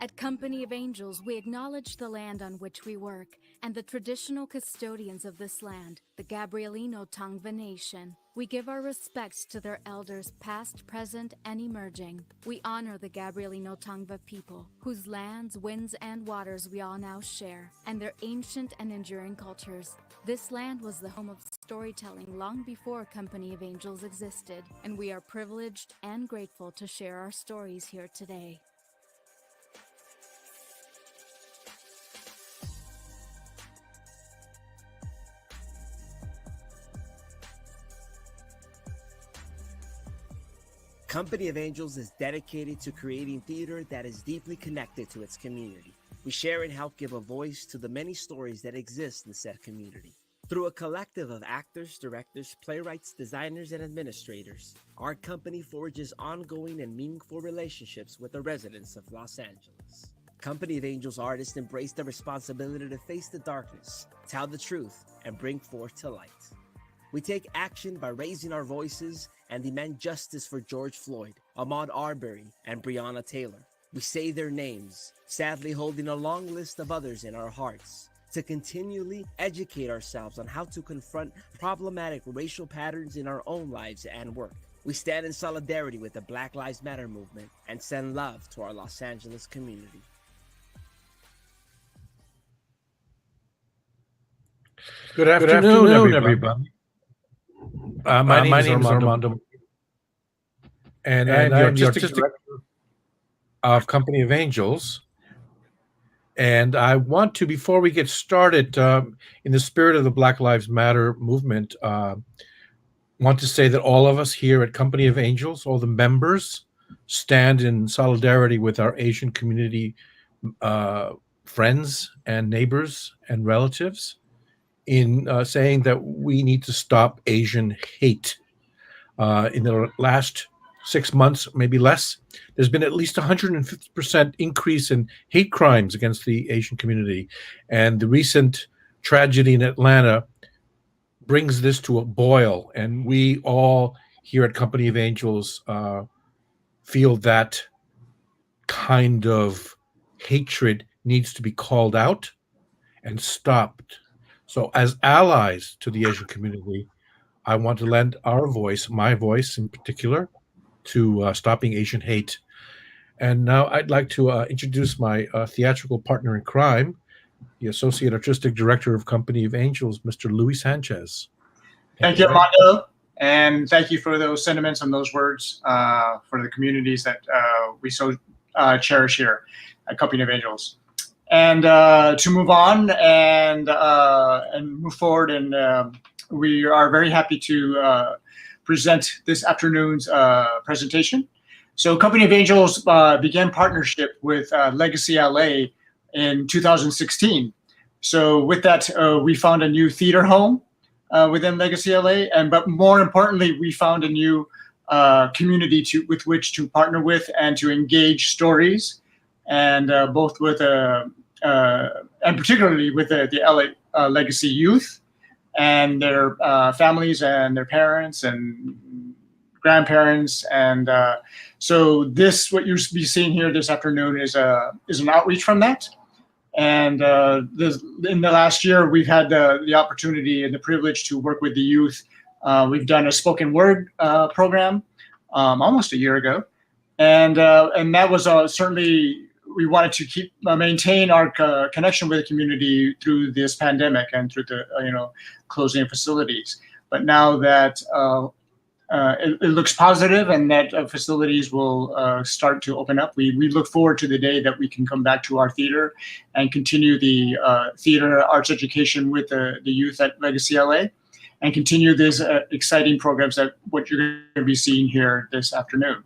At Company of Angels, we acknowledge the land on which we work and the traditional custodians of this land, the Gabrielino Tongva Nation. We give our respects to their elders past, present, and emerging. We honor the Gabrielino Tongva people, whose lands, winds, and waters we all now share, and their ancient and enduring cultures. This land was the home of storytelling long before Company of Angels existed, and we are privileged and grateful to share our stories here today. Company of Angels is dedicated to creating theater that is deeply connected to its community. We share and help give a voice to the many stories that exist in said community. Through a collective of actors, directors, playwrights, designers, and administrators, our company forges ongoing and meaningful relationships with the residents of Los Angeles. Company of Angels artists embrace the responsibility to face the darkness, tell the truth, and bring forth to light. We take action by raising our voices and demand justice for George Floyd, Ahmaud Arbery, and Breonna Taylor. We say their names, sadly holding a long list of others in our hearts, to continually educate ourselves on how to confront problematic racial patterns in our own lives and work. We stand in solidarity with the Black Lives Matter movement and send love to our Los Angeles community. Good afternoon, everybody. My name is Armando, and I'm the artistic director of Company of Angels. And I want to, before we get started, in the spirit of the Black Lives Matter movement, want to say that all of us here at Company of Angels, all the members, stand in solidarity with our Asian community friends and neighbors and relatives in saying that we need to stop Asian hate. In the last 6 months, maybe less, there's been at least 150% increase in hate crimes against the Asian community. And the recent tragedy in Atlanta brings this to a boil. And we all here at Company of Angels feel that kind of hatred needs to be called out and stopped. So as allies to the Asian community, I want to lend our voice, my voice in particular, to stopping Asian hate. And now I'd like to introduce my theatrical partner in crime, the Associate Artistic Director of Company of Angels, Mr. Luis Sanchez. Thank you, Armando, and thank you for those sentiments and those words for the communities that we so cherish here at Company of Angels. And to move on and move forward, and we are very happy to present this afternoon's presentation. So Company of Angels began partnership with Legacy LA in 2016. So with that, we found a new theater home within Legacy LA, but more importantly, we found a new community with which to partner with and to engage stories, and both with and particularly with the LA Legacy youth and their families and their parents and grandparents. And so this, what you'll be seeing here this afternoon, is an outreach from that. And in the last year, we've had the opportunity and the privilege to work with the youth. We've done a spoken word program almost a year ago, and that was certainly, we wanted to maintain our connection with the community through this pandemic and through the closing of facilities. But now that it looks positive and that facilities will start to open up, we look forward to the day that we can come back to our theater and continue the theater arts education with the youth at Legacy LA, and continue these exciting programs that what you're going to be seeing here this afternoon.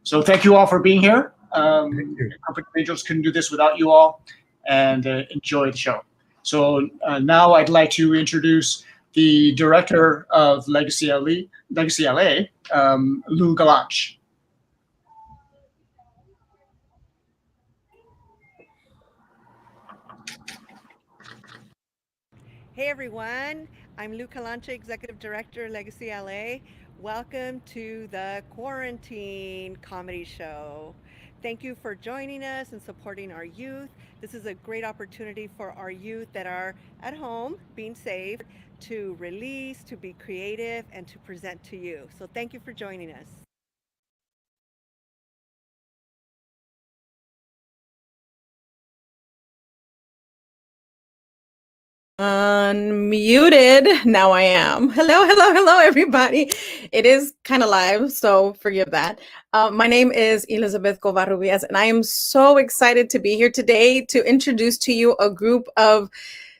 So thank you all for being here. Company of Angels couldn't do this without you all, and enjoy the show. So now I'd like to introduce the director of Legacy LA, Lou Galanch. Hey everyone, I'm Lou Galanch, Executive Director, Legacy LA. Welcome to the Quarantine comedy show. Thank you for joining us and supporting our youth. This is a great opportunity for our youth that are at home, being safe, to release, to be creative, and to present to you. So thank you for joining us. Unmuted. Now I am. Hello, everybody. It is kind of live, so forgive that. My name is Elizabeth Covarrubias, and I am so excited to be here today to introduce to you a group of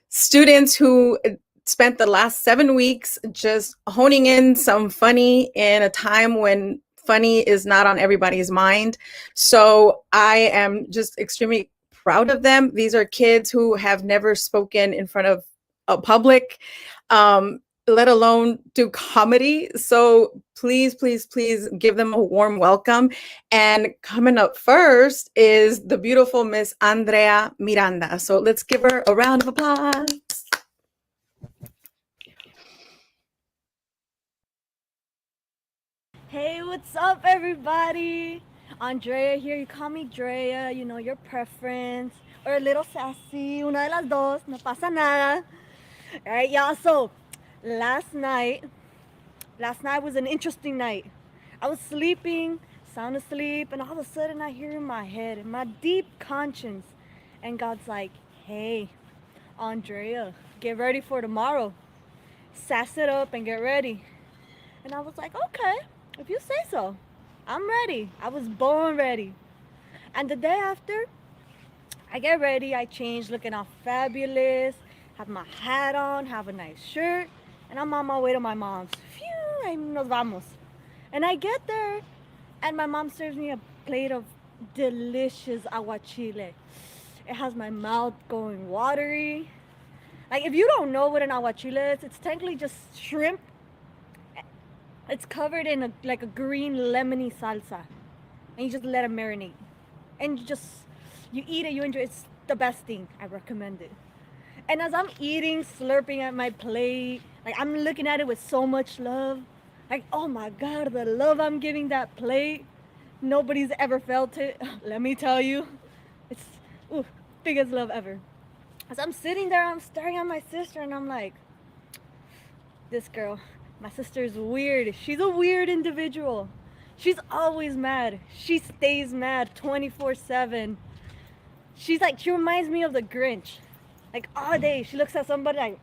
students who spent the last 7 weeks just honing in some funny in a time when funny is not on everybody's mind. So I am just extremely proud of them. These are kids who have never spoken in front of a public, let alone do comedy. So please give them a warm welcome. And coming up first is the beautiful Miss Andrea Miranda. So let's give her a round of applause. Hey, what's up, everybody? Andrea here. You call me Drea, you know, your preference. Or a little sassy, una de las dos, no pasa nada. All right, y'all. So, last night was an interesting night. I was sleeping, sound asleep, and all of a sudden I hear in my head, in my deep conscience, and God's like, hey, Andrea, get ready for tomorrow. Sass it up and get ready. And I was like, okay, if you say so, I'm ready. I was born ready. And the day after, I get ready, I change, looking all fabulous, have my hat on, have a nice shirt, and I'm on my way to my mom's. Phew, ahí nos vamos. And I get there, and my mom serves me a plate of delicious aguachile. It has my mouth going watery. Like, if you don't know what an aguachile is, it's technically just shrimp. It's covered in a green lemony salsa, and you just let it marinate, and you eat it, you enjoy it. It's the best thing. I recommend it. And as I'm eating, slurping at my plate, like, I'm looking at it with so much love. Like, oh my God, the love I'm giving that plate, nobody's ever felt it. Let me tell you, it's biggest love ever. As I'm sitting there, I'm staring at my sister, and I'm like, this girl, my sister's weird. She's a weird individual. She's always mad. She stays mad 24/7. She reminds me of the Grinch. Like, all day, she looks at somebody like,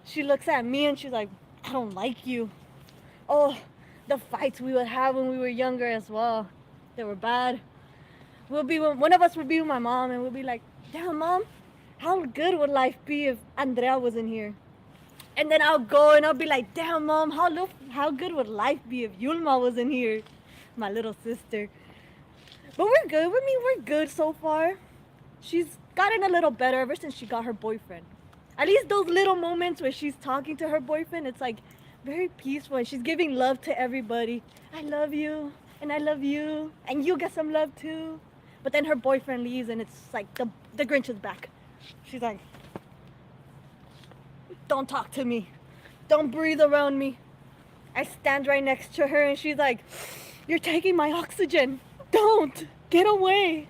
She looks at me and she's like, I don't like you. Oh, the fights we would have when we were younger as well. They were bad. One of us would be with my mom, and we'll be like, damn, Mom, how good would life be if Andrea wasn't here? And then I'll go and I'll be like, damn, Mom, how good would life be if Yulma wasn't here? My little sister. But we're good. We're good so far. She's gotten a little better ever since she got her boyfriend. At least those little moments where she's talking to her boyfriend, it's like very peaceful, and she's giving love to everybody. I love you, and I love you, and you get some love too. But then her boyfriend leaves, and it's like the Grinch is back. She's like, don't talk to me. Don't breathe around me. I stand right next to her, and she's like, you're taking my oxygen. Don't. Get away.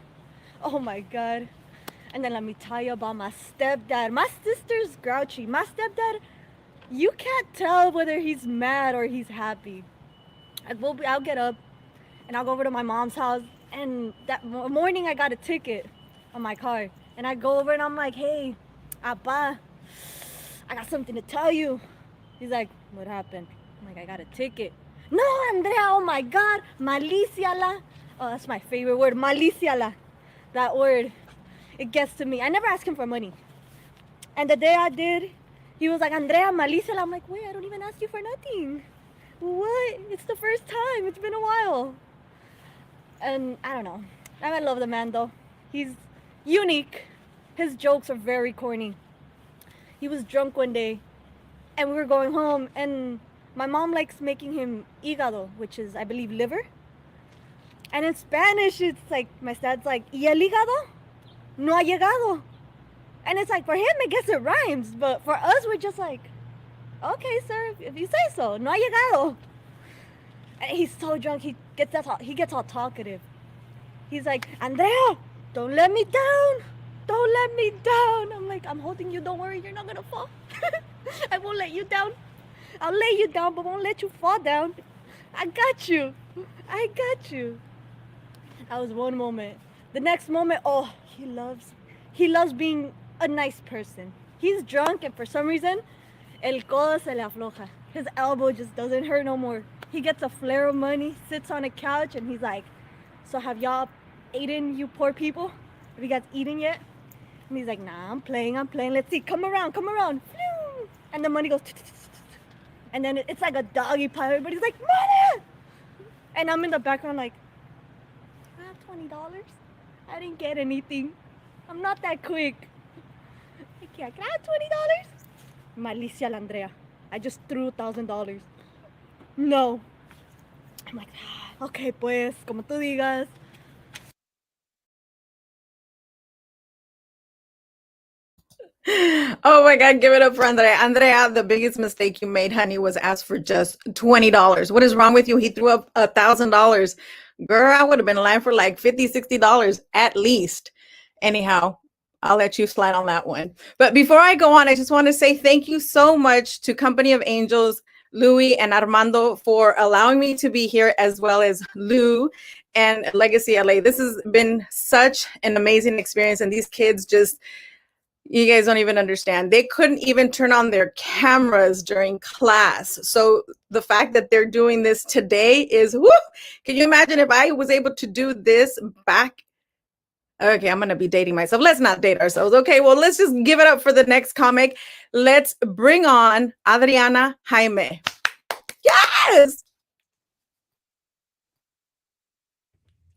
Oh my God. And then let me tell you about my stepdad. My sister's grouchy. My stepdad, you can't tell whether he's mad or he's happy. I'll get up, and I'll go over to my mom's house. And that morning, I got a ticket on my car. And I go over, and I'm like, hey, Appa, I got something to tell you. He's like, what happened? I'm like, I got a ticket. No, Andrea, oh my God, maliciala. Oh, that's my favorite word, maliciala. That word, it gets to me. I never ask him for money. And the day I did, he was like, Andrea, maliciala. I'm like, wait, I don't even ask you for nothing. What? It's the first time. It's been a while. And I don't know. I love the man, though. He's unique. His jokes are very corny. He was drunk one day, and we were going home, and my mom likes making him hígado, which is, I believe, liver. And in Spanish, it's like, my dad's like, ¿y el hígado? No ha llegado. And it's like, for him, I guess it rhymes, but for us, we're just like, okay, sir, if you say so, no ha llegado. And he's so drunk, he gets all talkative. He's like, Andrea, don't let me down. Don't let me down. I'm like, I'm holding you. Don't worry, you're not gonna fall. I won't let you down. I'll lay you down, but won't let you fall down. I got you. I got you. That was one moment. The next moment, oh, he loves being a nice person. He's drunk, and for some reason, el codo se le afloja. His elbow just doesn't hurt no more. He gets a flare of money, sits on a couch, and he's like, so have y'all eaten, you poor people? Have you guys eaten yet? And he's like, nah, I'm playing. Let's see, come around. And the money goes, and then it's like a doggy pile. Everybody's like, money! And I'm in the background like, I have $20. I didn't get anything. I'm not that quick. Like, yeah, can I have $20? Malicia la Andrea. I just threw $1,000. No. I'm like, okay, pues, como tú digas. Oh my God, give it up for Andrea. Andrea, the biggest mistake you made, honey, was ask for just $20. What is wrong with you? He threw up $1,000. Girl, I would have been in line for like $50, $60 at least. Anyhow, I'll let you slide on that one. But before I go on, I just want to say thank you so much to Company of Angels, Louis and Armando, for allowing me to be here, as well as Lou and Legacy LA. This has been such an amazing experience, and these kids just, you guys don't even understand. They couldn't even turn on their cameras during class. So the fact that they're doing this today is, whoo! Can you imagine if I was able to do this back? Okay, I'm going to be dating myself. Let's not date ourselves. Okay, well, let's just give it up for the next comic. Let's bring on Adriana Jaime. Yes!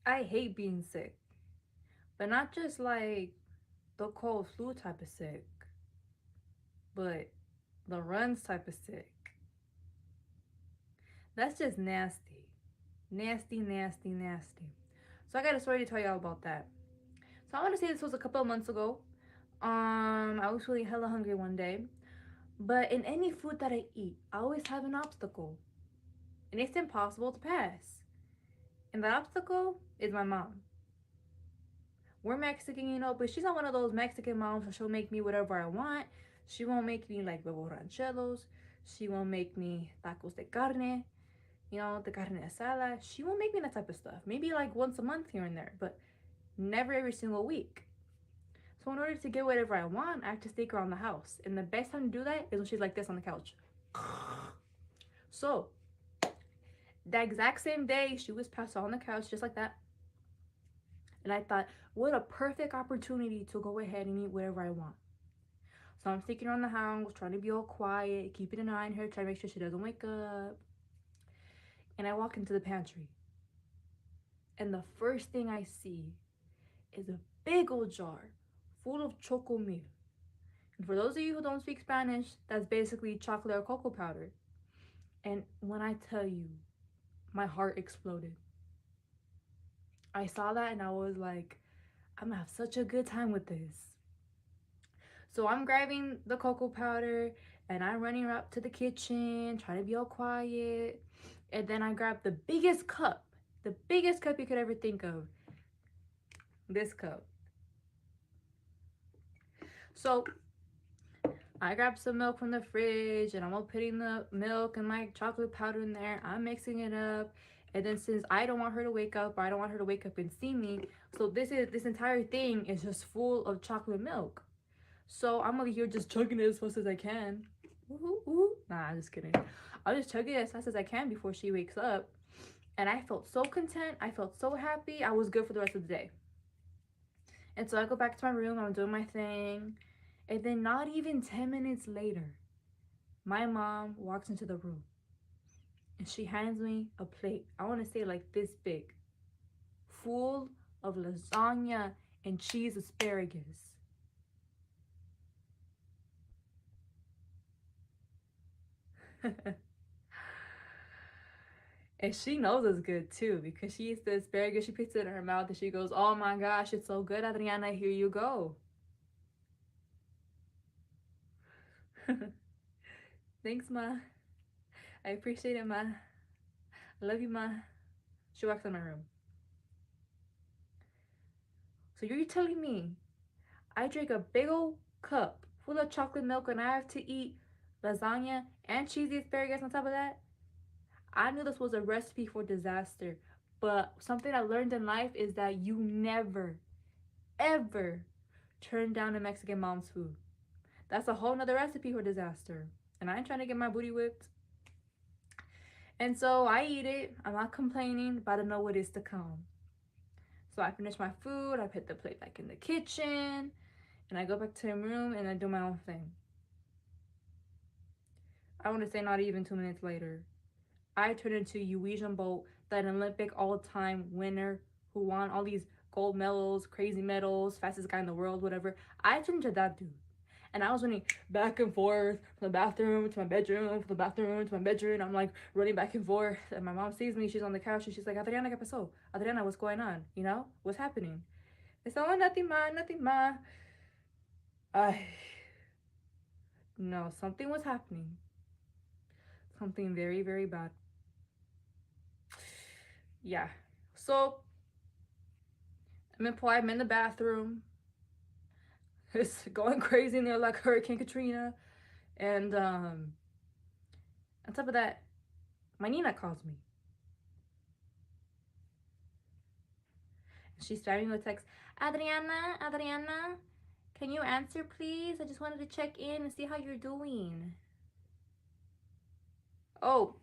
I hate being sick, but not just like the cold flu type of sick, but the runs type of sick. That's just nasty. Nasty, nasty, nasty. So I got a story to tell y'all about that. So I want to say this was a couple of months ago. I was feeling hella hungry one day, but in any food that I eat, I always have an obstacle, and it's impossible to pass. And that obstacle is my mom. We're Mexican, you know, but she's not one of those Mexican moms where she'll make me whatever I want. She won't make me like huevos rancheros. She won't make me tacos de carne, you know, the carne asada. She won't make me that type of stuff. Maybe like once a month here and there, but never every single week. So in order to get whatever I want, I have to stay around the house. And the best time to do that is when she's like this on the couch. So, that exact same day, she was passed out on the couch just like that. And I thought, what a perfect opportunity to go ahead and eat whatever I want. So I'm sticking around the house, trying to be all quiet, keeping an eye on her, trying to make sure she doesn't wake up. And I walk into the pantry. And the first thing I see is a big old jar full of choco milk. And for those of you who don't speak Spanish, that's basically chocolate or cocoa powder. And when I tell you, my heart exploded. I saw that and I was like, I'm gonna have such a good time with this. So I'm grabbing the cocoa powder and I'm running up to the kitchen, trying to be all quiet. And then I grab the biggest cup you could ever think of. This cup. So I grabbed some milk from the fridge and I'm all putting the milk and my chocolate powder in there. I'm mixing it up. And then since I don't want her to wake up, or I don't want her to wake up and see me, so this entire thing is just full of chocolate milk. So I'm over here just chugging it as fast as I can. Ooh, ooh. Nah, I'm just kidding. I'll just chug it as fast as I can before she wakes up. And I felt so content. I felt so happy. I was good for the rest of the day. And so I go back to my room. I'm doing my thing. And then not even 10 minutes later, my mom walks into the room. And she hands me a plate. I want to say like this big. Full of lasagna and cheese asparagus. And she knows it's good too, because she eats the asparagus, she puts it in her mouth and she goes, oh my gosh, it's so good, Adriana, here you go. Thanks, Ma. I appreciate it, Ma. I love you, Ma. She walks in my room. So you're telling me I drink a big old cup full of chocolate milk and I have to eat lasagna and cheesy asparagus on top of that? I knew this was a recipe for disaster, but something I learned in life is that you never, ever turn down a Mexican mom's food. That's a whole nother recipe for disaster. And I ain't trying to get my booty whipped. And so I eat it. I'm not complaining, but I know what is to come. So I finish my food, I put the plate back in the kitchen, and I go back to the room and I do my own thing. I want to say not even 2 minutes later, I turned into Usain Bolt, that Olympic all-time winner who won all these gold medals, crazy medals, fastest guy in the world, whatever. I turned into that dude. And I was running back and forth from the bathroom to my bedroom, from the bathroom to my bedroom. I'm like running back and forth. And my mom sees me. She's on the couch and she's like, Adriana, ¿qué pasó? Adriana, what's going on? You know? What's happening? I said, oh, nothing, ma, nothing, ma. No, something was happening. Something very, very bad. Yeah. So, I'm in the bathroom. It's going crazy in there like Hurricane Katrina. And on top of that, my Nina calls me. She's spamming with text, Adriana, can you answer please? I just wanted to check in and see how you're doing. Oh,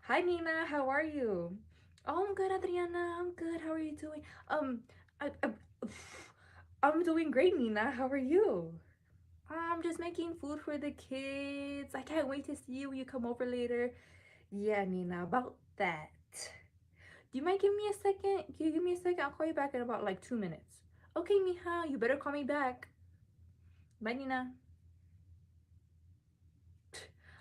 hi Nina, how are you? Oh, I'm good, Adriana, I'm good. How are you doing? I'm doing great, Nina. How are you? I'm just making food for the kids. I can't wait to see you when you come over later. Yeah, Nina, about that. Do you mind giving me a second? Can you give me a second? I'll call you back in about like 2 minutes. Okay, mija, you better call me back. Bye, Nina.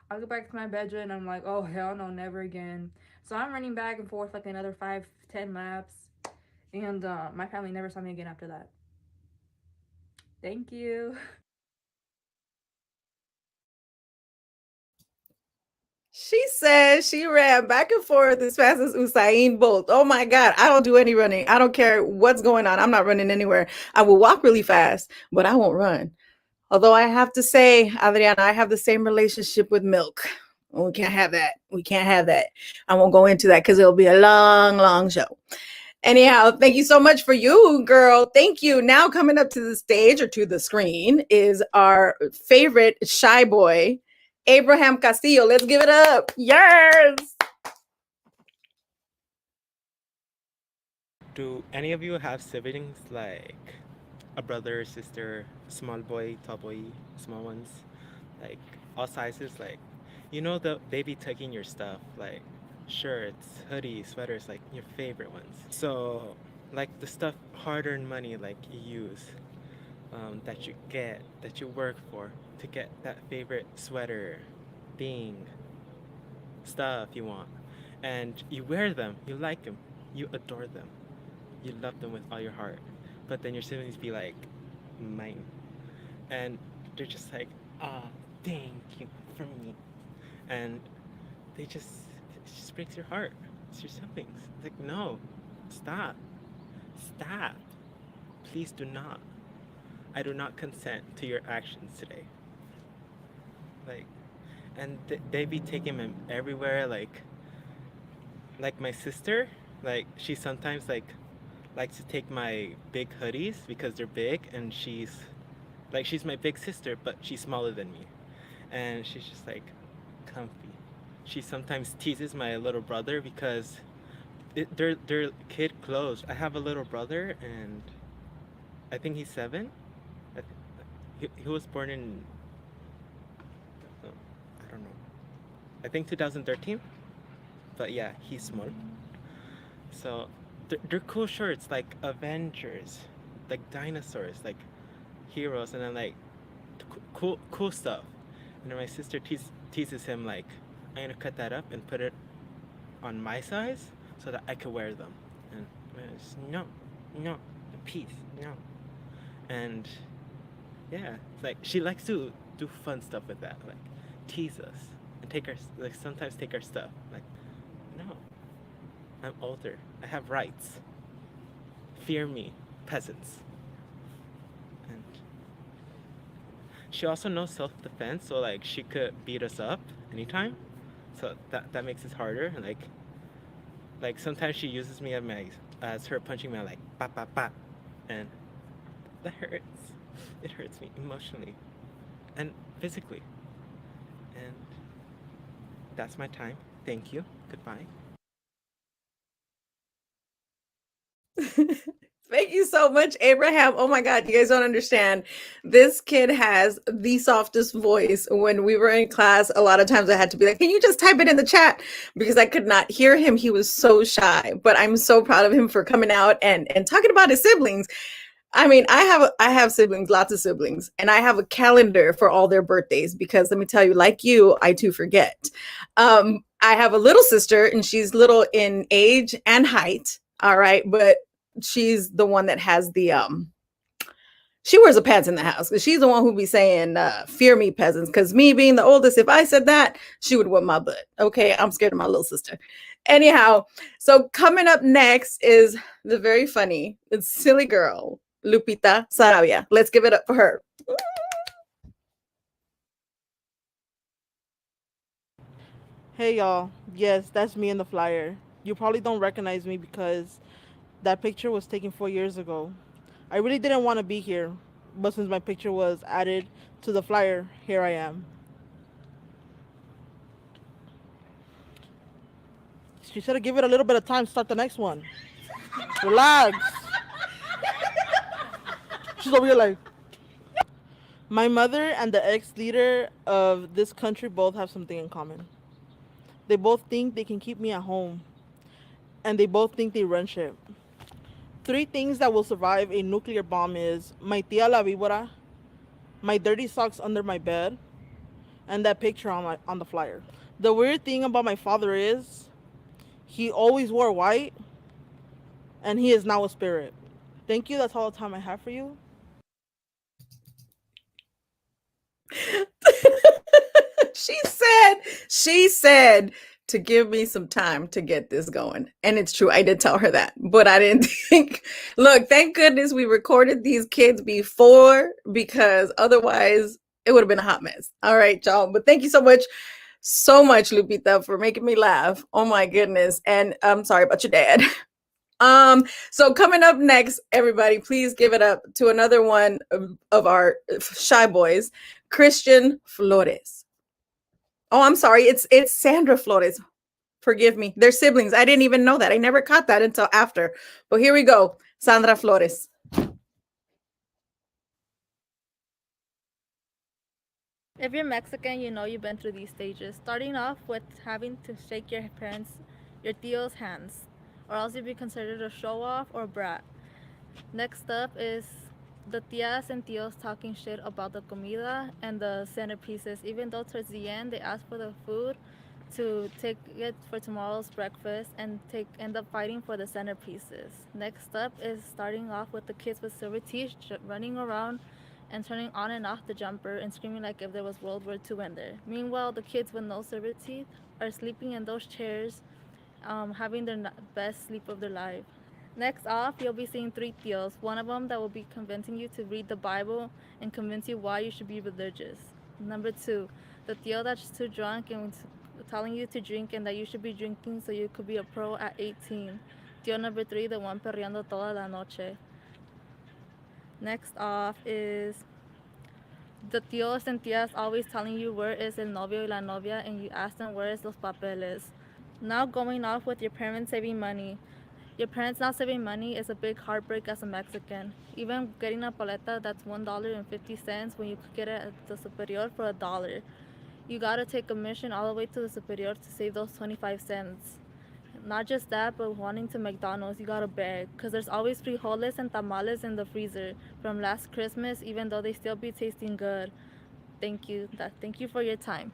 I'll go back to my bedroom and I'm like, oh, hell no, never again. So I'm running back and forth like another 5-10 laps. And my family never saw me again after that. Thank you. She said she ran back and forth as fast as Usain Bolt. Oh my God, I don't do any running. I don't care what's going on. I'm not running anywhere. I will walk really fast, but I won't run. Although I have to say, Adriana, I have the same relationship with milk. We can't have that. We can't have that. I won't go into that because it'll be a long, long show. Anyhow, thank you so much for you, girl. Thank you. Now coming up to the stage or to the screen is our favorite shy boy, Abraham Castillo. Let's give it up. Yes. Do any of you have siblings, like a brother, sister, small boy, tall boy, small ones, like all sizes? Like, you know, they be taking your stuff, like shirts, hoodies, sweaters, like your favorite ones. So, like the stuff, hard-earned money, like you use, that you get, that you work for, to get that favorite sweater, thing, stuff you want, and you wear them, you like them, you adore them, you love them with all your heart, but then your siblings be like, mine, and they're just like, ah, oh, thank you for me, and it just breaks your heart. It's your siblings. It's like, no, stop, please do not. I do not consent to your actions today. Like, and they be taking them everywhere, like my sister, like she sometimes like likes to take my big hoodies because they're big, and she's my big sister, but she's smaller than me, and she's just like comfy. She sometimes teases my little brother because they're kid clothes. I have a little brother, and I think he's 7. He was born in, I don't know, I think 2013, but yeah, he's small. So they're cool shirts, like Avengers, like dinosaurs, like heroes, and then like cool stuff. And then my sister teases him like, I'm gonna cut that up and put it on my size so that I could wear them. And just, no, peace, no. And yeah, like she likes to do fun stuff with that, like tease us and sometimes take our stuff. Like, No, I'm older. I have rights. Fear me, peasants. And she also knows self-defense, so like she could beat us up anytime. So that makes it harder. Like sometimes she uses me as her punching man, like pa pa pa, and that hurts. It hurts me emotionally and physically. And that's my time. Thank you. Goodbye. Thank you so much, Abraham. Oh my God, you guys don't understand. This kid has the softest voice. When we were in class, a lot of times I had to be like, can you just type it in the chat? Because I could not hear him. He was so shy. But I'm so proud of him for coming out and talking about his siblings. I mean, I have siblings, lots of siblings, and I have a calendar for all their birthdays because let me tell you, like you, I too forget. I have a little sister, and she's little in age and height. All right, but she's the one that has the she wears the pants in the house because she's the one who be saying fear me peasants, because me being the oldest, if I said that, she would whip my butt. Okay, I'm scared of my little sister. Anyhow, so coming up next is the very funny, it's silly girl, Lupita Sarabia. Let's give it up for her. Hey y'all, yes, that's me in the flyer. You probably don't recognize me because that picture was taken 4 years ago. I really didn't want to be here, but since my picture was added to the flyer, here I am. She should have given it a little bit of time to start the next one. Relax. She's over here like. My mother and the ex-leader of this country both have something in common. They both think they can keep me at home, and they both think they run shit. Three things that will survive a nuclear bomb is my tia la víbora, my dirty socks under my bed, and that picture on the flyer. The weird thing about my father is he always wore white, and he is now a spirit. Thank you. That's all the time I have for you. she said to give me some time to get this going. And it's true. I did tell her that, but I didn't think, look, thank goodness we recorded these kids before, because otherwise it would have been a hot mess. All right, y'all. But thank you so much, Lupita, for making me laugh. Oh my goodness. And I'm sorry about your dad. So coming up next, everybody, please give it up to another one of our shy boys, Cristian Flores. Oh, I'm sorry. It's Sandra Flores. Forgive me. They're siblings. I didn't even know that. I never caught that until after. But here we go. Sandra Flores. If you're Mexican, you know you've been through these stages. Starting off with having to shake your parents, your tío's hands, or else you'd be considered a show-off or a brat. Next up is the tías and tíos talking shit about the comida and the centerpieces, even though towards the end they ask for the food to take it for tomorrow's breakfast and end up fighting for the centerpieces. Next up is starting off with the kids with silver teeth running around and turning on and off the jumper and screaming like if there was World War II in there. Meanwhile, the kids with no silver teeth are sleeping in those chairs, having their best sleep of their life. Next off, you'll be seeing three tíos. One of them that will be convincing you to read the Bible and convince you why you should be religious. Number two, the tío that's too drunk and telling you to drink and that you should be drinking so you could be a pro at 18. Tío number three, the one perreando toda la noche. Next off is the tíos and tías always telling you where is el novio y la novia, and you ask them where is los papeles. Now going off with your parents saving money. Your parents not saving money is a big heartbreak as a Mexican. Even getting a paleta that's $1.50 when you could get it at the Superior for $1. You gotta take a mission all the way to the Superior to save those 25 cents. Not just that, but wanting to McDonald's, you gotta beg, because there's always frijoles and tamales in the freezer from last Christmas, even though they still be tasting good. Thank you. Thank you for your time.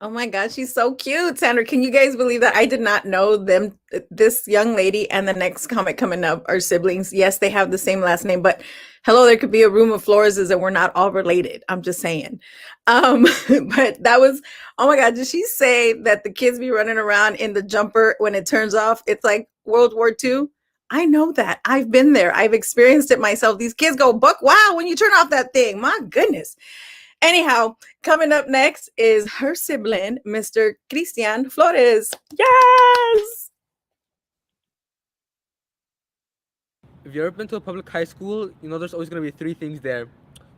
Oh my gosh, she's so cute. Sandra, can you guys believe that I did not know them? This young lady and the next comic coming up are siblings. Yes, they have the same last name, but hello, there could be a room of Floreses and we're not all related. I'm just saying. But that was, oh my God, did she say that the kids be running around in the jumper when it turns off? It's like World War II. I know that. I've been there. I've experienced it myself. These kids go buck wow when you turn off that thing. My goodness. Anyhow, coming up next is her sibling, Mr. Cristian Flores. Yes! If you've ever been to a public high school, you know there's always going to be three things there.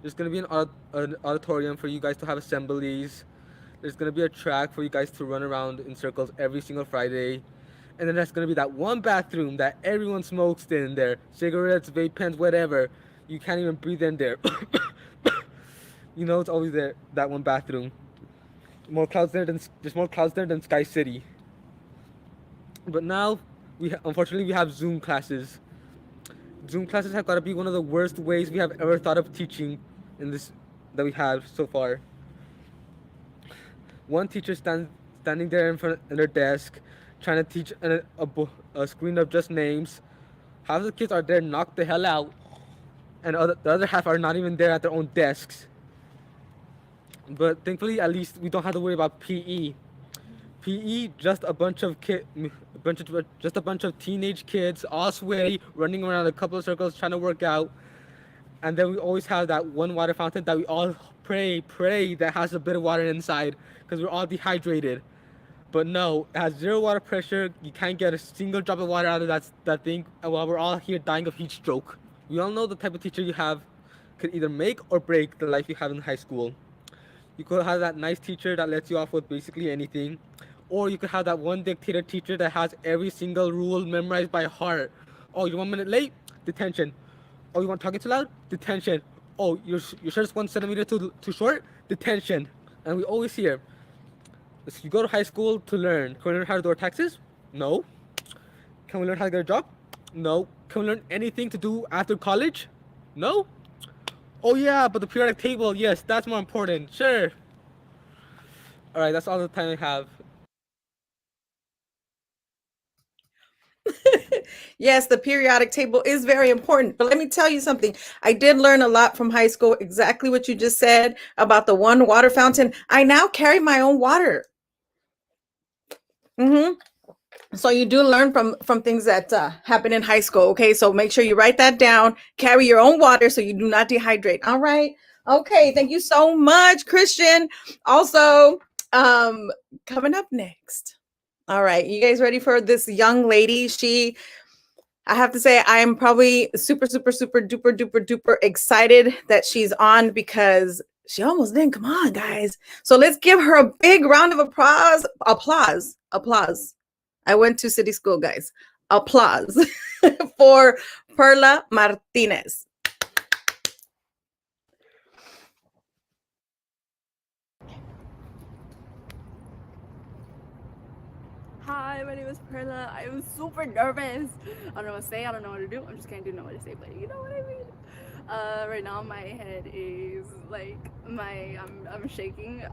There's going to be an auditorium for you guys to have assemblies. There's going to be a track for you guys to run around in circles every single Friday. And then there's going to be that one bathroom that everyone smokes in there. Cigarettes, vape pens, whatever. You can't even breathe in there. You know it's always there, that one bathroom. There's more clouds there than Sky City. But now, unfortunately, we have Zoom classes. Zoom classes have got to be one of the worst ways we have ever thought of teaching that we have so far. One teacher standing there in front of their desk, trying to teach a screen of just names. Half of the kids are there knocked the hell out, and the other half are not even there at their own desks. But thankfully, at least we don't have to worry about PE. PE, just a bunch of teenage kids, all sweaty, running around a couple of circles trying to work out. And then we always have that one water fountain that we all pray that has a bit of water inside, because we're all dehydrated. But no, it has zero water pressure. You can't get a single drop of water out of that thing, and while we're all here dying of heat stroke. We all know the type of teacher you have could either make or break the life you have in high school. You could have that nice teacher that lets you off with basically anything, or you could have that one dictator teacher that has every single rule memorized by heart. Oh, you're 1 minute late? Detention. Oh, you want talking too loud? Detention. Oh, your shirt's 1 centimeter too short? Detention. And we always hear, you go to high school to learn. Can we learn how to do our taxes? No. Can we learn how to get a job? No. Can we learn anything to do after college? No. Oh yeah, but the periodic table, yes, that's more important. Sure. All right, that's all the time I have. Yes, the periodic table is very important. But let me tell you something. I did learn a lot from high school, exactly what you just said about the one water fountain. I now carry my own water. So you do learn from things that happen in high school. Okay, so make sure you write that down. Carry your own water so you do not dehydrate. All right. Okay, thank you so much, Christian. Also, coming up next. All right, you guys ready for this young lady? I have to say, I am probably super duper excited that she's on, because she almost didn't. Come on, guys. So let's give her a big round of applause. I went to city school, guys. Applause for Perla Martinez. Hi, my name is Perla. I am super nervous. I don't know what to say. I don't know what to do. I'm just kidding. I do know what to say, but you know what I mean. Right now my head is like I'm shaking.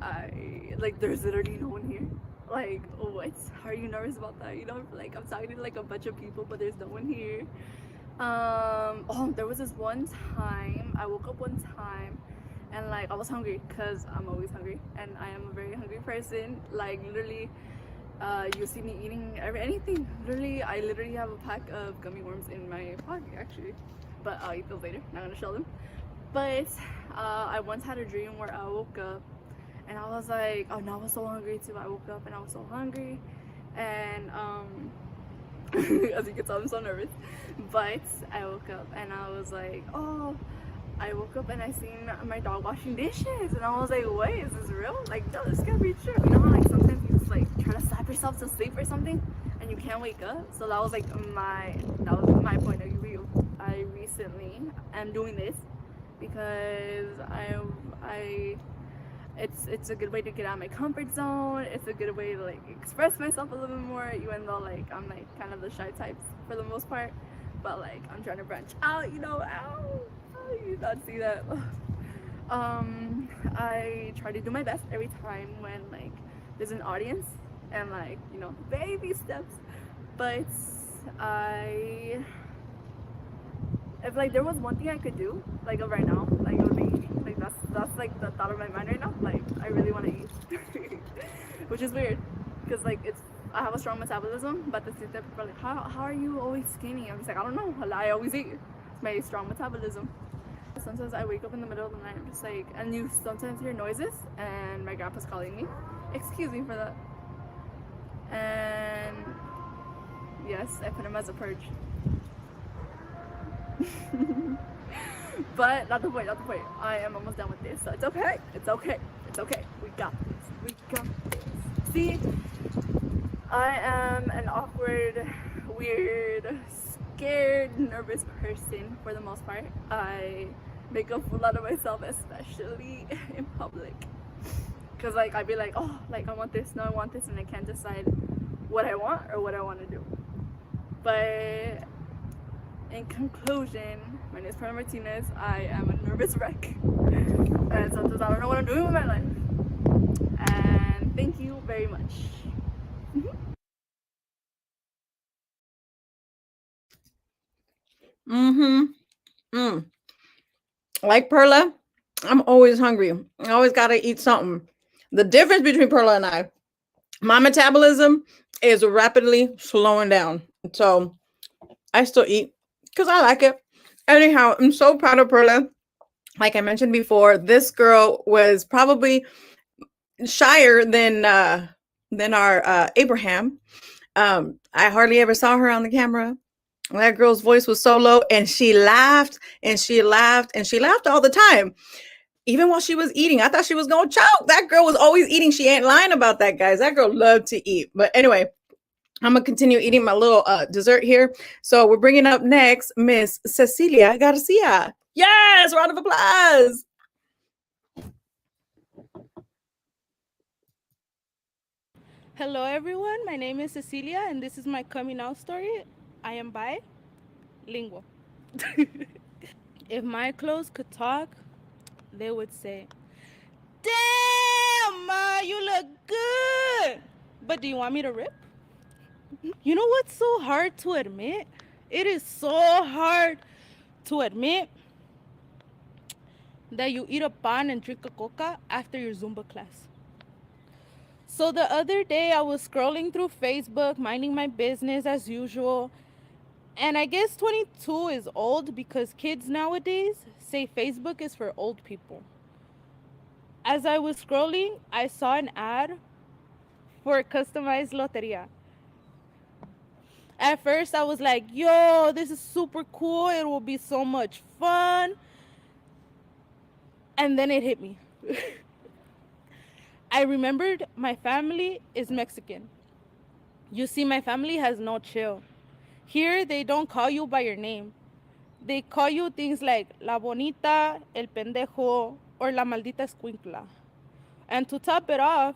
There's literally no one here. Like, what? Are you nervous about that? You know, like I'm talking to like a bunch of people, but there's no one here. There was this one time I woke up one time and like I was hungry, because I'm always hungry and I am a very hungry person. Like literally, you see me eating anything. I literally have a pack of gummy worms in my pocket actually, but I'll eat those later. Not gonna show them. But I once had a dream where I woke up and I was like, oh no, I was so hungry too. I woke up and I was so hungry, and as you can tell, I'm so nervous. But I woke up and I was like, oh, I woke up and I seen my dog washing dishes, and I was like, wait, is this real? Like, no, this can't be true. You know how like sometimes you just like try to slap yourself to sleep or something and you can't wake up? So that was my point of view. I recently am doing this because it's a good way to get out of my comfort zone. It's a good way to like express myself a little bit more, even though like I'm like kind of the shy type for the most part, but like I'm trying to branch out, you know. You not see that. I try to do my best every time when like there's an audience and like, you know, baby steps. But if like there was one thing I could do like right now, like it would be like that's like the thought of my mind right now. Like I really want to eat, which is weird because like I have a strong metabolism, but the thing that people are like, how are you always skinny? I'm just like, I don't know, I always eat. It's my strong metabolism. Sometimes I wake up in the middle of the night, I'm just like, and you sometimes hear noises, and my grandpa's calling me. Excuse me for that. And yes, I put him as a purge. But not the point. I am almost done with this, so it's okay. We got this. See, I am an awkward, weird, scared, nervous person for the most part. I make a fool out of myself, especially in public. Cause like I'd be like, oh, like I want this, no, I want this, and I can't decide what I want or what I want to do. But in conclusion, my name is Perla Martinez. I am a nervous wreck, and sometimes I don't know what I'm doing with my life. And thank you very much. Like Perla, I'm always hungry. I always gotta eat something. The difference between Perla and I, my metabolism is rapidly slowing down. So I still eat because I like it. Anyhow, I'm so proud of Perla. Like I mentioned before, this girl was probably shyer than our Abraham. I hardly ever saw her on the camera. That girl's voice was so low, and she laughed and she laughed and she laughed all the time. Even while she was eating, I thought she was going to choke. That girl was always eating. She ain't lying about that, guys. That girl loved to eat. But anyway, I'm going to continue eating my little dessert here. So we're bringing up next Miss Cecilia Garcia. Yes, round of applause. Hello, everyone. My name is Cecilia, and this is my coming out story. I am bilingual. If my clothes could talk, they would say, "Damn, Ma, you look good. But do you want me to rip?" You know what's so hard to admit? It is so hard to admit that you eat a pan and drink a coca after your Zumba class. So the other day I was scrolling through Facebook, minding my business as usual. And I guess 22 is old because kids nowadays say Facebook is for old people. As I was scrolling, I saw an ad for a customized loteria. At first, I was like, yo, this is super cool. It will be so much fun. And then it hit me. I remembered my family is Mexican. You see, my family has no chill. Here, they don't call you by your name. They call you things like La Bonita, El Pendejo, or La Maldita Escuincla. And to top it off,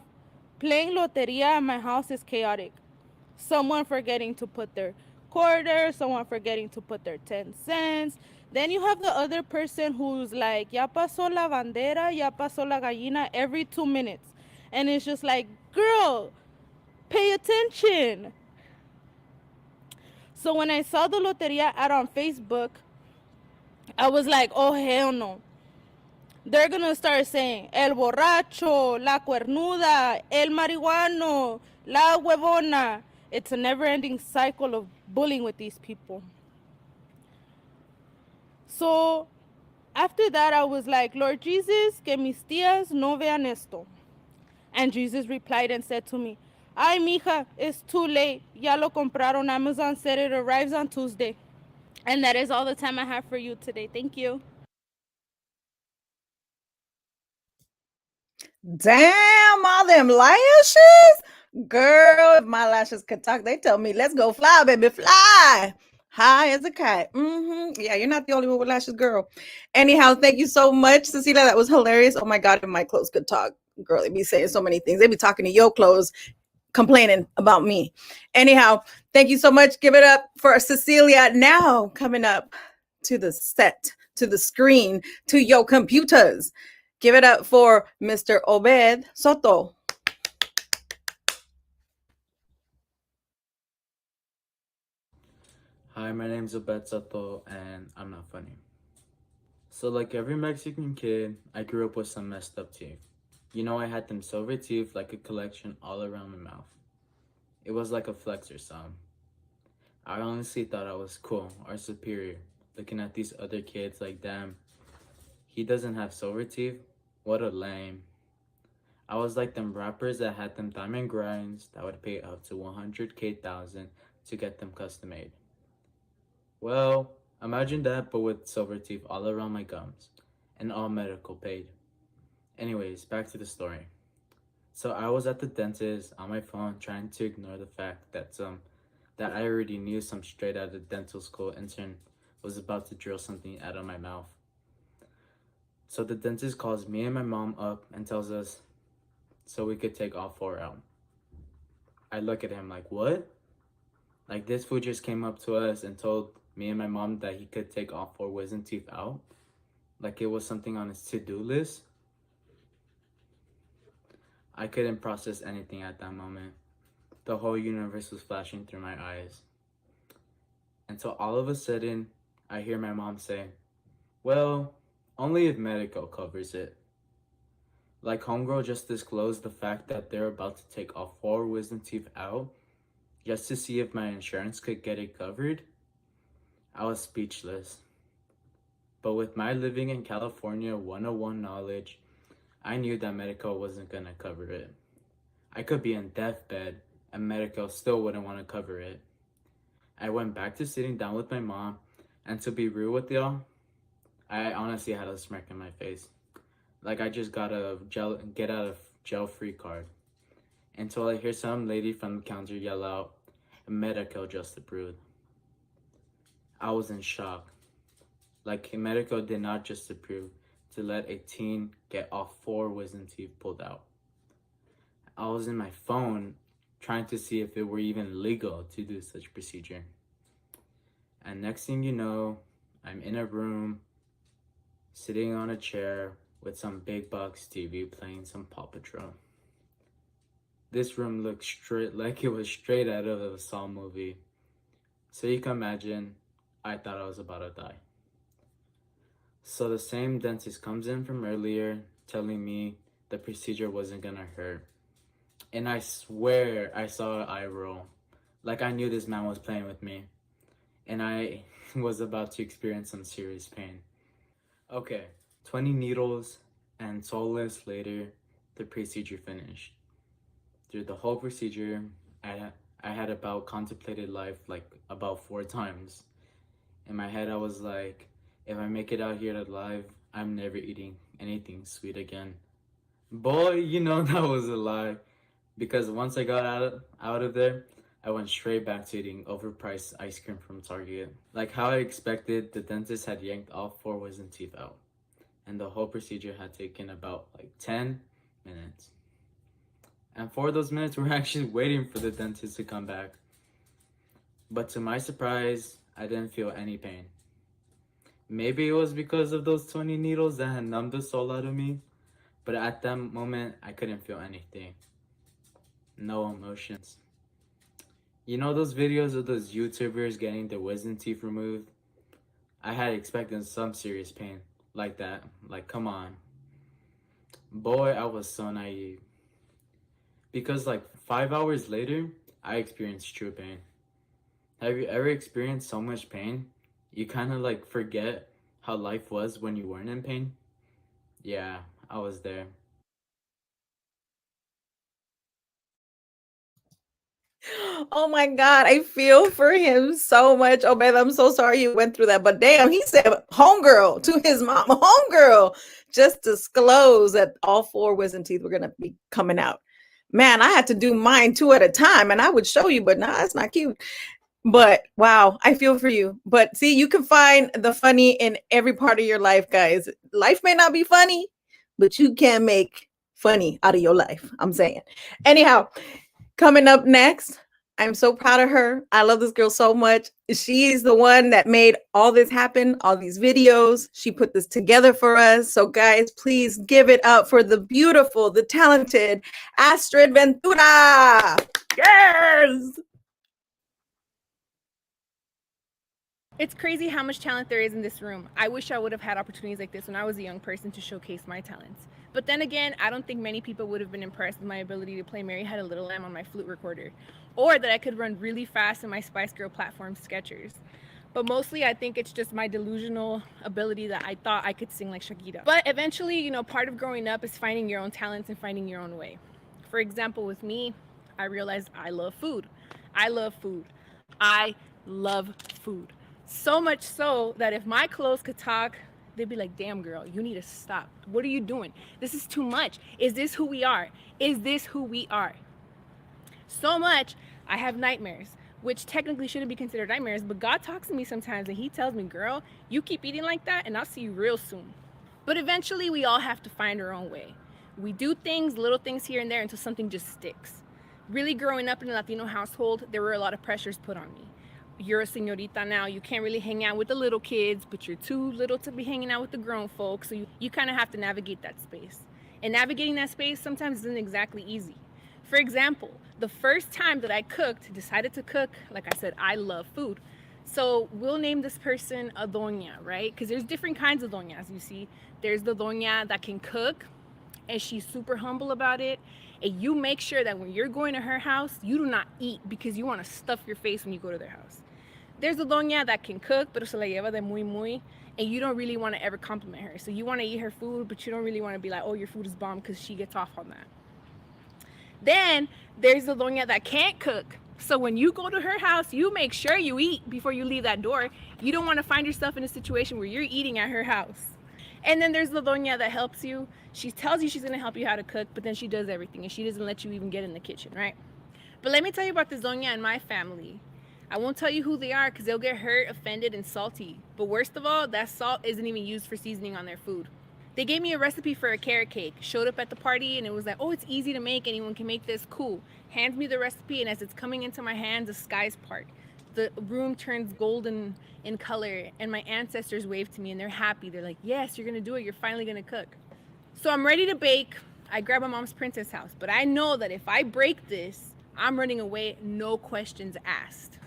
playing loteria at my house is chaotic. Someone forgetting to put their quarter, someone forgetting to put their 10 cents. Then you have the other person who's like, ya pasó la bandera, ya pasó la gallina every 2 minutes. And it's just like, girl, pay attention. So when I saw the loteria ad on Facebook, I was like, oh, hell no. They're going to start saying, el borracho, la cuernuda, el marihuano, la huevona. It's a never-ending cycle of bullying with these people. So after that, I was like, Lord Jesus, que mis tías no vean esto. And Jesus replied and said to me, ay, mija, it's too late. Ya lo compraron. Amazon said it arrives on Tuesday. And that is all the time I have for you today. Thank you. Damn, all them lashes. Girl, if my lashes could talk, they tell me, let's go fly, baby, fly. High as a kite. Yeah, you're not the only one with lashes, girl. Anyhow, thank you so much, Cecilia. That was hilarious. Oh my God, if my clothes could talk. Girl, they be saying so many things. They be talking to your clothes, complaining about me. Anyhow, thank you so much. Give it up for Cecilia. Now, coming up to the set, to the screen, to your computers. Give it up for Mr. Obed Soto. my name's Obed Soto, and I'm not funny. So, like every Mexican kid, I grew up with some messed up teeth. You know, I had them silver teeth like a collection all around my mouth. It was like a flex or something. I honestly thought I was cool or superior, looking at these other kids like, damn, he doesn't have silver teeth? What a lame. I was like them rappers that had them diamond grinds that would pay up to 100K thousand to get them custom made. Well, imagine that, but with silver teeth all around my gums, and all medical paid. Anyways, back to the story. So I was at the dentist on my phone trying to ignore the fact that I already knew some straight out of dental school intern was about to drill something out of my mouth. So the dentist calls me and my mom up and tells us so we could take all 4 out. I look at him like, what? Like this fool just came up to us and told me and my mom that he could take all 4 wisdom teeth out? Like it was something on his to-do list? I couldn't process anything at that moment. The whole universe was flashing through my eyes. Until all of a sudden, I hear my mom say, well, only if medical covers it. Like homegirl just disclosed the fact that they're about to take all 4 wisdom teeth out just to see if my insurance could get it covered. I was speechless. But with my living in California 101 knowledge, I knew that medical wasn't gonna cover it. I could be in deathbed and medical still wouldn't want to cover it. I went back to sitting down with my mom, and to be real with y'all, I honestly had a smirk in my face. Like I just got a get out of jail free card. Until I hear some lady from the counter yell out, medical just approved. I was in shock. Like medical did not just approve to let a teen get all 4 wisdom teeth pulled out. I was in my phone trying to see if it were even legal to do such procedure. And next thing you know, I'm in a room, sitting on a chair with some big box TV playing some Paw Patrol. This room looked straight like it was straight out of a Saw movie. So you can imagine, I thought I was about to die. So the same dentist comes in from earlier telling me the procedure wasn't gonna hurt. And I swear I saw an eye roll. Like I knew this man was playing with me. And I was about to experience some serious pain. Okay, 20 needles and soulless later, the procedure finished. Through the whole procedure, I had about contemplated life like about 4 times. In my head, I was like, if I make it out here alive, I'm never eating anything sweet again. Boy, you know that was a lie. Because once I got out of there, I went straight back to eating overpriced ice cream from Target. Like how I expected, the dentist had yanked all 4 wisdom teeth out. And the whole procedure had taken about like 10 minutes. And for those minutes, we're actually waiting for the dentist to come back. But to my surprise, I didn't feel any pain. Maybe it was because of those 20 needles that had numbed the soul out of me. But at that moment, I couldn't feel anything. No emotions. You know those videos of those YouTubers getting their wisdom teeth removed? I had expected some serious pain like that. Like, come on. Boy, I was so naive. Because like 5 hours later, I experienced true pain. Have you ever experienced so much pain? You kind of like forget how life was when you weren't in pain? Yeah, I was there. Oh my God, I feel for him so much. Oh, babe, I'm so sorry you went through that. But damn, he said homegirl to his mom, homegirl, just disclose that all 4 wisdom teeth were going to be coming out. Man, I had to do mine 2 at a time and I would show you, but nah, that's not cute. But wow, I feel for you. But see, you can find the funny in every part of your life, guys. Life may not be funny, but you can make funny out of your life. I'm saying. Anyhow, coming up next, I'm so proud of her. I love this girl so much. She's the one that made all this happen, all these videos. She put this together for us. So guys, please give it up for the beautiful, the talented Astrid Ventura. Yes! It's crazy how much talent there is in this room. I wish I would have had opportunities like this when I was a young person to showcase my talents. But then again, I don't think many people would have been impressed with my ability to play Mary Had a Little Lamb on my flute recorder, or that I could run really fast in my Spice Girl platform Skechers. But mostly I think it's just my delusional ability that I thought I could sing like Shakira. But eventually, you know, part of growing up is finding your own talents and finding your own way. For example, with me, I realized I love food. I love food. I love food. So much so that if my clothes could talk, they'd be like, damn girl, you need to stop. What are you doing? This is too much. Is this who we are? Is this who we are? So much, I have nightmares, which technically shouldn't be considered nightmares, but God talks to me sometimes and he tells me, girl, you keep eating like that and I'll see you real soon. But eventually we all have to find our own way. We do things, little things here and there until something just sticks. Really growing up in a Latino household, there were a lot of pressures put on me. You're a señorita now, you can't really hang out with the little kids, but you're too little to be hanging out with the grown folks, so you kind of have to navigate that space. And navigating that space sometimes isn't exactly easy. For example, the first time that I decided to cook, like I said, I love food. So we'll name this person a doña, right? Because there's different kinds of doñas, you see. There's the doña that can cook, and she's super humble about it. And you make sure that when you're going to her house, you do not eat because you want to stuff your face when you go to their house. There's a doña that can cook, pero se la lleva de muy muy, and you don't really want to ever compliment her. So you want to eat her food, but you don't really want to be like, oh, your food is bomb, because she gets off on that. Then there's the doña that can't cook. So when you go to her house, you make sure you eat before you leave that door. You don't want to find yourself in a situation where you're eating at her house. And then there's the doña that helps you. She tells you she's going to help you how to cook, but then she does everything, and she doesn't let you even get in the kitchen, right? But let me tell you about this doña in my family. I won't tell you who they are because they'll get hurt, offended, and salty. But worst of all, that salt isn't even used for seasoning on their food. They gave me a recipe for a carrot cake, showed up at the party, and it was like, oh, it's easy to make, anyone can make this, cool. Hands me the recipe, and as it's coming into my hands, the skies part. The room turns golden in color, and my ancestors wave to me, and they're happy. They're like, yes, you're gonna do it, you're finally gonna cook. So I'm ready to bake. I grab my mom's princess house, but I know that if I break this, I'm running away, no questions asked.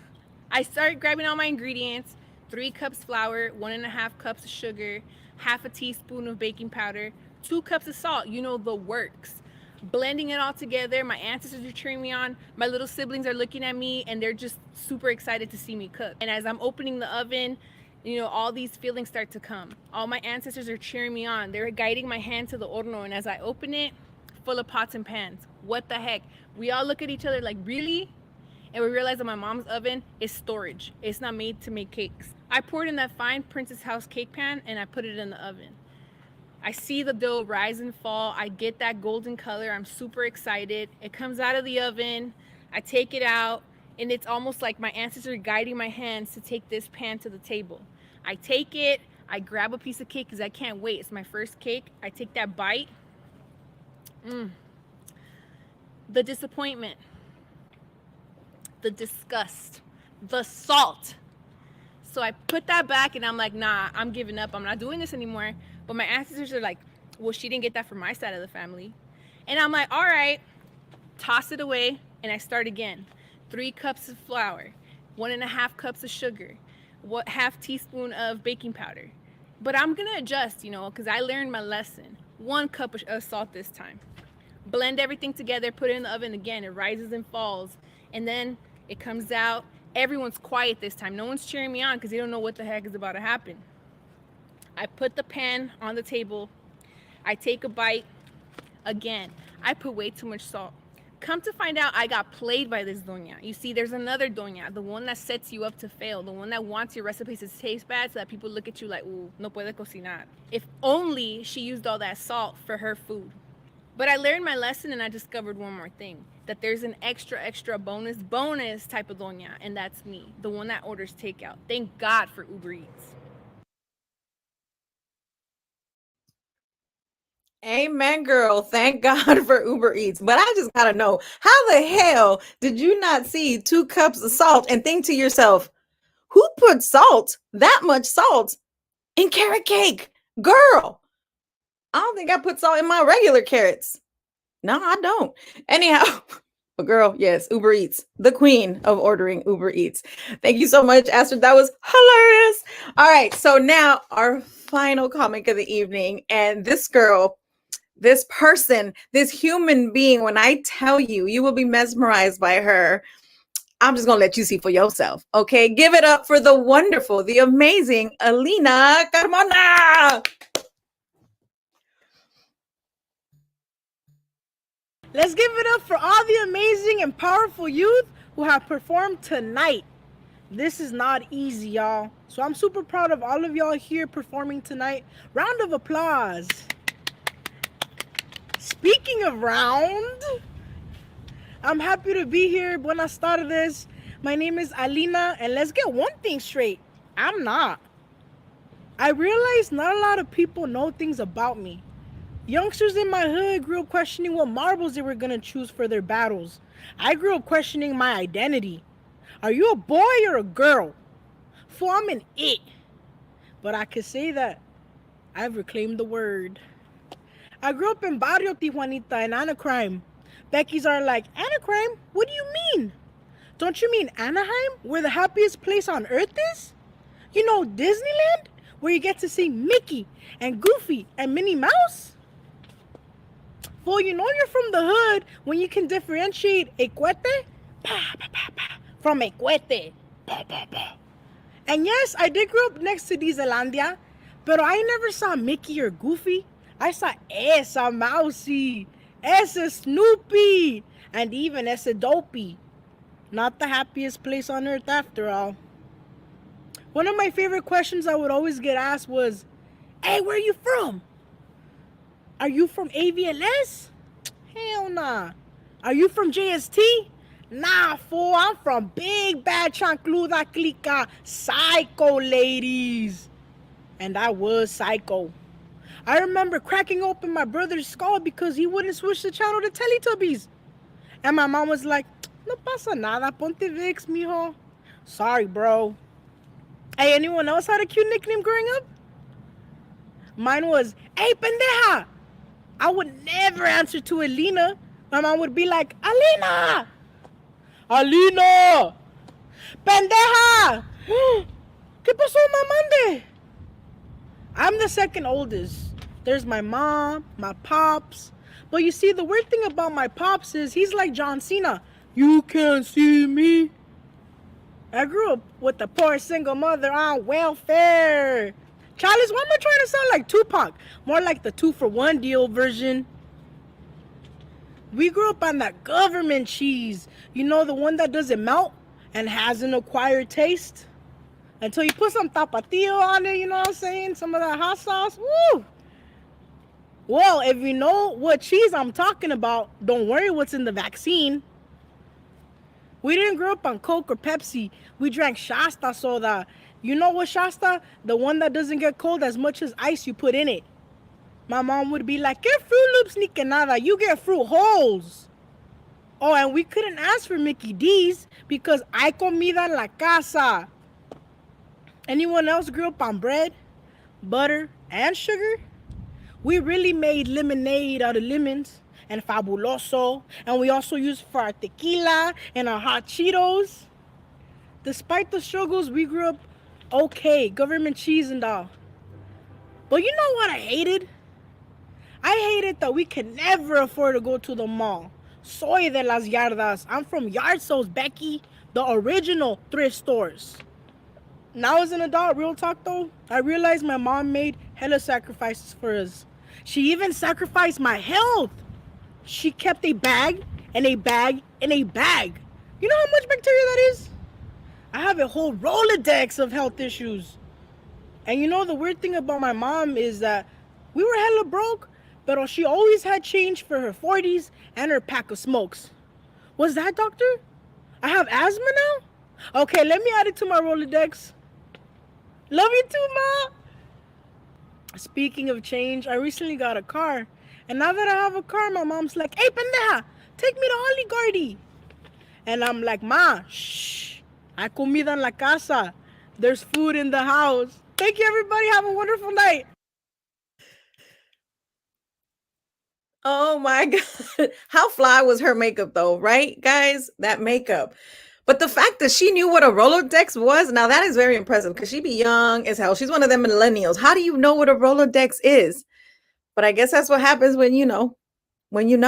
I start grabbing all my ingredients, 3 cups flour, 1.5 cups of sugar, half a teaspoon of baking powder, 2 cups of salt, you know, the works. Blending it all together, my ancestors are cheering me on, my little siblings are looking at me, and they're just super excited to see me cook. And as I'm opening the oven, you know, all these feelings start to come. All my ancestors are cheering me on. They're guiding my hand to the horno, and as I open it, full of pots and pans. What the heck? We all look at each other like, really? And we realize that my mom's oven is storage. It's not made to make cakes. I poured in that fine Princess House cake pan and I put it in the oven. I see the dough rise and fall. I get that golden color. I'm super excited. It comes out of the oven. I take it out, and it's almost like my ancestors are guiding my hands to take this pan to the table. I take it. I grab a piece of cake because I can't wait. It's my first cake. I take that bite. The disappointment. The disgust, the salt. So I put that back and I'm like, nah, I'm giving up. I'm not doing this anymore. But my ancestors are like, well, she didn't get that from my side of the family. And I'm like, all right, toss it away. And I start again. 3 cups of flour, 1.5 cups of sugar, half teaspoon of baking powder. But I'm going to adjust, you know, because I learned my lesson. 1 cup of salt this time. Blend everything together, put it in the oven again. It rises and falls. And then it comes out. Everyone's quiet this time. No one's cheering me on because they don't know what the heck is about to happen. I put the pan on the table. I take a bite. Again, I put way too much salt. Come to find out, I got played by this doña. You see, there's another doña, the one that sets you up to fail, the one that wants your recipes to taste bad so that people look at you like, ooh, no puede cocinar. If only she used all that salt for her food. But I learned my lesson and I discovered one more thing, that there's an extra bonus type of doña, and that's me, the one that orders takeout. Thank God for Uber Eats. Amen, girl. Thank God for Uber Eats. But I just gotta know, how the hell did you not see 2 cups of salt and think to yourself, who put salt, that much salt, in carrot cake? Girl, I don't think I put salt in my regular carrots. No, I don't. Anyhow, But girl, yes, Uber Eats, the queen of ordering Uber Eats. Thank you so much, Astrid. That was hilarious. All right, so now our final comic of the evening. And this girl, this person, this human being, when I tell you, you will be mesmerized by her. I'm just going to let you see for yourself. Okay, give it up for the wonderful, the amazing Alina Carmona. Let's give it up for all the amazing and powerful youth who have performed tonight. This is not easy, y'all. So I'm super proud of all of y'all here performing tonight. Round of applause. Speaking of round, I'm happy to be here. Buenas tardes. My name is Alina, and let's get one thing straight. I'm not. I realize not a lot of people know things about me. Youngsters in my hood grew up questioning what marbles they were going to choose for their battles. I grew up questioning my identity. Are you a boy or a girl? For I'm an it. But I can say that I've reclaimed the word. I grew up in Barrio Tijuanita and Anacrime. Becky's are like, Anacrime? What do you mean? Don't you mean Anaheim, where the happiest place on earth is? You know Disneyland, where you get to see Mickey and Goofy and Minnie Mouse? Well, you know you're from the hood when you can differentiate a cuete from a cuete. And yes, I did grow up next to Disneylandia, but I never saw Mickey or Goofy. I saw esa Mousy, esa Snoopy, and even esa Dopey. Not the happiest place on earth after all. One of my favorite questions I would always get asked was, hey, where are you from? Are you from AVLS? Hell nah. Are you from JST? Nah, fool, I'm from Big Bad Chancluda Clica, Psycho ladies. And I was psycho. I remember cracking open my brother's skull because he wouldn't switch the channel to Teletubbies. And my mom was like, no pasa nada, ponte Vix, mijo. Sorry, bro. Hey, anyone else had a cute nickname growing up? Mine was, hey, pendeja. I would never answer to Alina. My mom would be like, Alina! Alina! Pendeja! ¿Qué pasó, mamande? I'm the second oldest. There's my mom, my pops. But you see, the weird thing about my pops is he's like John Cena. You can't see me. I grew up with a poor single mother on welfare. Charles, why am I trying to sound like Tupac? More like the 2-for-1 deal version. We grew up on that government cheese. You know, the one that doesn't melt and has an acquired taste. Until you put some tapatio on it, you know what I'm saying? Some of that hot sauce. Woo! Well, if you know what cheese I'm talking about, don't worry what's in the vaccine. We didn't grow up on Coke or Pepsi. We drank Shasta soda. You know what Shasta? The one that doesn't get cold as much as ice you put in it. My mom would be like, get Fruit Loops ni que nada. You get fruit holes. Oh, and we couldn't ask for Mickey D's because hay comida en la casa. Anyone else grew up on bread, butter, and sugar? We really made lemonade out of lemons and fabuloso. And we also used for our tequila and our hot Cheetos. Despite the struggles, we grew up okay, government cheese and all. But you know what I hated? I hated that we could never afford to go to the mall. Soy de las yardas. I'm from Yard Sales, Becky. The original thrift stores. Now as an adult, real talk though, I realized my mom made hella sacrifices for us. She even sacrificed my health. She kept a bag and a bag and a bag. You know how much bacteria that is? I have a whole Rolodex of health issues. And you know the weird thing about my mom is that we were hella broke, but she always had change for her 40s and her pack of smokes. What's that, doctor? I have asthma now? Okay, let me add it to my Rolodex. Love you too, Ma. Speaking of change, I recently got a car. And now that I have a car, my mom's like, hey, pendeja, take me to Olive Garden. And I'm like, Ma, shh. Hay comida en la casa. There's food in the house. Thank you, everybody. Have a wonderful night. Oh my God. How fly was her makeup though, right, guys? That makeup. But the fact that she knew what a Rolodex was, now that is very impressive because she be young as hell. She's one of them millennials. How do you know what a Rolodex is? But I guess that's what happens when you know. When you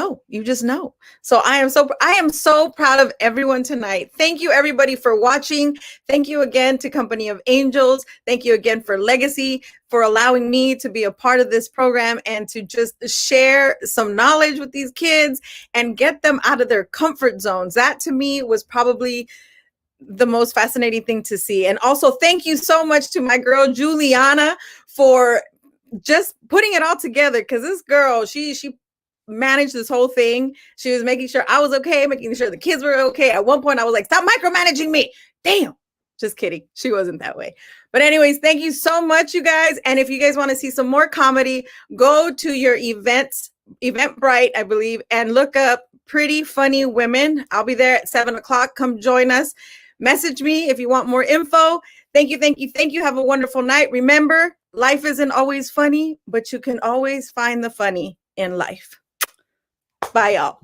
just know. So I am so proud of everyone tonight. Thank you everybody for watching. Thank you again to Company of Angels. Thank you again for Legacy, for allowing me to be a part of this program and to just share some knowledge with these kids and get them out of their comfort zones. That to me was probably the most fascinating thing to see. And also thank you so much to my girl Juliana for just putting it all together, because this girl, she managed this whole thing. She was making sure I was okay, making sure the kids were okay. At one point I was like, stop micromanaging me. Damn. Just kidding. She wasn't that way. But anyways, thank you so much, you guys. And if you guys want to see some more comedy, go to your Eventbrite, I believe, and look up Pretty Funny Women. I'll be there at 7:00. Come join us. Message me if you want more info. Thank you, thank you, thank you. Have a wonderful night. Remember, life isn't always funny, but you can always find the funny in life. Bye, y'all.